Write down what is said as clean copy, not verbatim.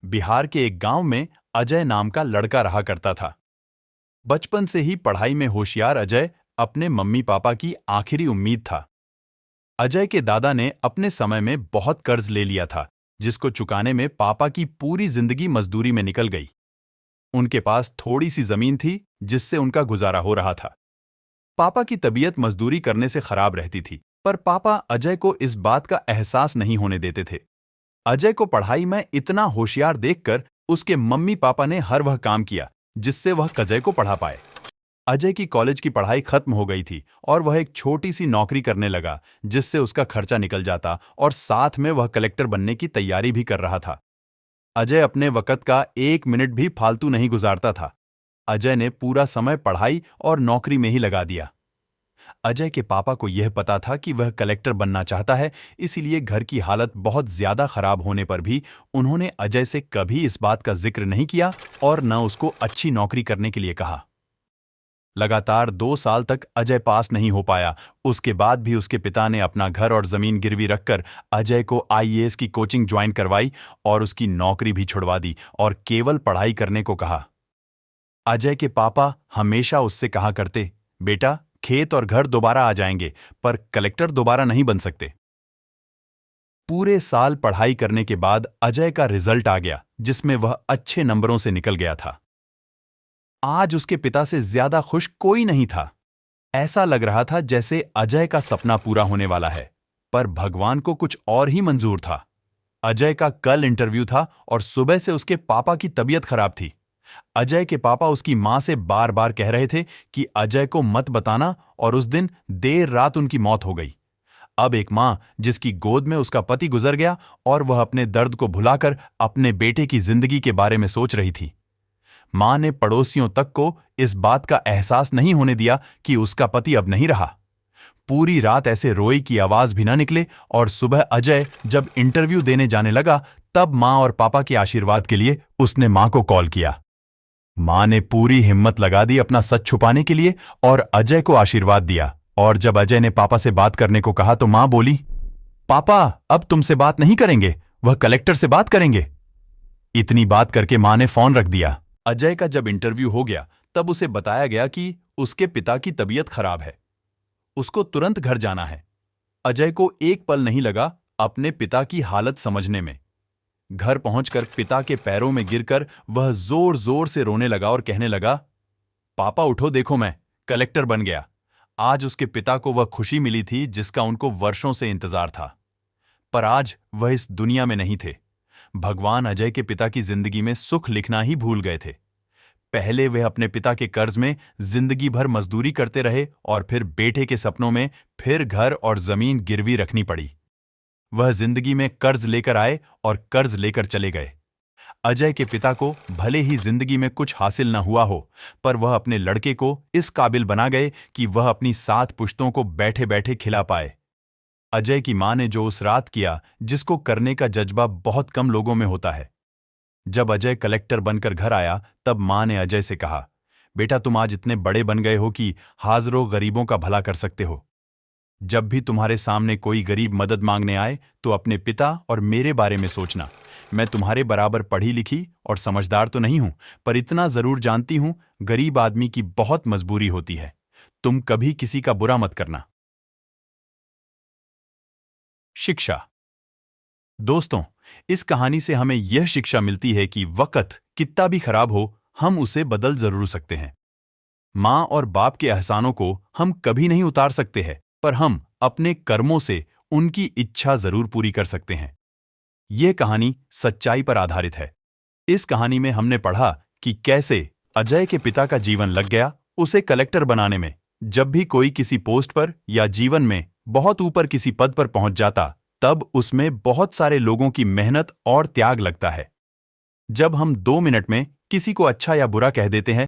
बिहार के एक गांव में अजय नाम का लड़का रहा करता था। बचपन से ही पढ़ाई में होशियार अजय अपने मम्मी पापा की आखिरी उम्मीद था। अजय के दादा ने अपने समय में बहुत कर्ज ले लिया था, जिसको चुकाने में पापा की पूरी जिंदगी मजदूरी में निकल गई। उनके पास थोड़ी सी जमीन थी, जिससे उनका गुजारा हो रहा था। पापा की तबीयत मजदूरी करने से खराब रहती थी, पर पापा अजय को इस बात का एहसास नहीं होने देते थे। अजय को पढ़ाई में इतना होशियार देखकर उसके मम्मी पापा ने हर वह काम किया जिससे वह अजय को पढ़ा पाए। अजय की कॉलेज की पढ़ाई खत्म हो गई थी और वह एक छोटी सी नौकरी करने लगा, जिससे उसका खर्चा निकल जाता और साथ में वह कलेक्टर बनने की तैयारी भी कर रहा था। अजय अपने वक्त का एक मिनट भी फालतू नहीं गुजारता था। अजय ने पूरा समय पढ़ाई और नौकरी में ही लगा दिया। अजय के पापा को यह पता था कि वह कलेक्टर बनना चाहता है, इसीलिए घर की हालत बहुत ज्यादा खराब होने पर भी उन्होंने अजय से कभी इस बात का जिक्र नहीं किया और न उसको अच्छी नौकरी करने के लिए कहा। लगातार 2 साल तक अजय पास नहीं हो पाया। उसके बाद भी उसके पिता ने अपना घर और जमीन गिरवी रखकर अजय को आईएएस की कोचिंग ज्वाइन करवाई और उसकी नौकरी भी छुड़वा दी और केवल पढ़ाई करने को कहा। अजय के पापा हमेशा उससे कहा करते, बेटा, खेत और घर दोबारा आ जाएंगे, पर कलेक्टर दोबारा नहीं बन सकते। पूरे साल पढ़ाई करने के बाद अजय का रिजल्ट आ गया, जिसमें वह अच्छे नंबरों से निकल गया था। आज उसके पिता से ज्यादा खुश कोई नहीं था। ऐसा लग रहा था जैसे अजय का सपना पूरा होने वाला है, पर भगवान को कुछ और ही मंजूर था। अजय का कल इंटरव्यू था और सुबह से उसके पापा की तबीयत खराब थी। अजय के पापा उसकी मां से बार बार कह रहे थे कि अजय को मत बताना, और उस दिन देर रात उनकी मौत हो गई। अब एक मां जिसकी गोद में उसका पति गुजर गया और वह अपने दर्द को भुलाकर अपने बेटे की जिंदगी के बारे में सोच रही थी। मां ने पड़ोसियों तक को इस बात का एहसास नहीं होने दिया कि उसका पति अब नहीं रहा। पूरी रात ऐसे रोई की आवाज भी न निकले, और सुबह अजय जब इंटरव्यू देने जाने लगा तब मां और पापा के आशीर्वाद के लिए उसने मां को कॉल किया। मां ने पूरी हिम्मत लगा दी अपना सच छुपाने के लिए और अजय को आशीर्वाद दिया। और जब अजय ने पापा से बात करने को कहा तो मां बोली, पापा अब तुमसे बात नहीं करेंगे, वह कलेक्टर से बात करेंगे। इतनी बात करके मां ने फोन रख दिया। अजय का जब इंटरव्यू हो गया तब उसे बताया गया कि उसके पिता की तबीयत खराब है, उसको तुरंत घर जाना है। अजय को एक पल नहीं लगा अपने पिता की हालत समझने में। घर पहुंचकर पिता के पैरों में गिरकर वह जोर जोर से रोने लगा और कहने लगा, पापा उठो, देखो मैं कलेक्टर बन गया। आज उसके पिता को वह खुशी मिली थी जिसका उनको वर्षों से इंतजार था, पर आज वह इस दुनिया में नहीं थे। भगवान अजय के पिता की जिंदगी में सुख लिखना ही भूल गए थे। पहले वे अपने पिता के कर्ज में जिंदगी भर मजदूरी करते रहे और फिर बेटे के सपनों में फिर घर और जमीन गिरवी रखनी पड़ी। वह जिंदगी में कर्ज लेकर आए और कर्ज लेकर चले गए। अजय के पिता को भले ही जिंदगी में कुछ हासिल न हुआ हो, पर वह अपने लड़के को इस काबिल बना गए कि वह अपनी 7 पुश्तों को बैठे बैठे खिला पाए। अजय की मां ने जो उस रात किया, जिसको करने का जज्बा बहुत कम लोगों में होता है। जब अजय कलेक्टर बनकर घर आया तब मां ने अजय से कहा, बेटा, तुम आज इतने बड़े बन गए हो कि हाजरों गरीबों का भला कर सकते हो। जब भी तुम्हारे सामने कोई गरीब मदद मांगने आए तो अपने पिता और मेरे बारे में सोचना। मैं तुम्हारे बराबर पढ़ी लिखी और समझदार तो नहीं हूं, पर इतना जरूर जानती हूं, गरीब आदमी की बहुत मजबूरी होती है। तुम कभी किसी का बुरा मत करना। शिक्षा। दोस्तों, इस कहानी से हमें यह शिक्षा मिलती है कि वक्त कितना भी खराब हो, हम उसे बदल जरूर सकते हैं। मां और बाप के एहसानों को हम कभी नहीं उतार सकते हैं, पर हम अपने कर्मों से उनकी इच्छा जरूर पूरी कर सकते हैं। यह कहानी सच्चाई पर आधारित है। इस कहानी में हमने पढ़ा कि कैसे अजय के पिता का जीवन लग गया उसे कलेक्टर बनाने में। जब भी कोई किसी पोस्ट पर या जीवन में बहुत ऊपर किसी पद पर पहुंच जाता, तब उसमें बहुत सारे लोगों की मेहनत और त्याग लगता है। जब हम 2 मिनट में किसी को अच्छा या बुरा कह देते हैं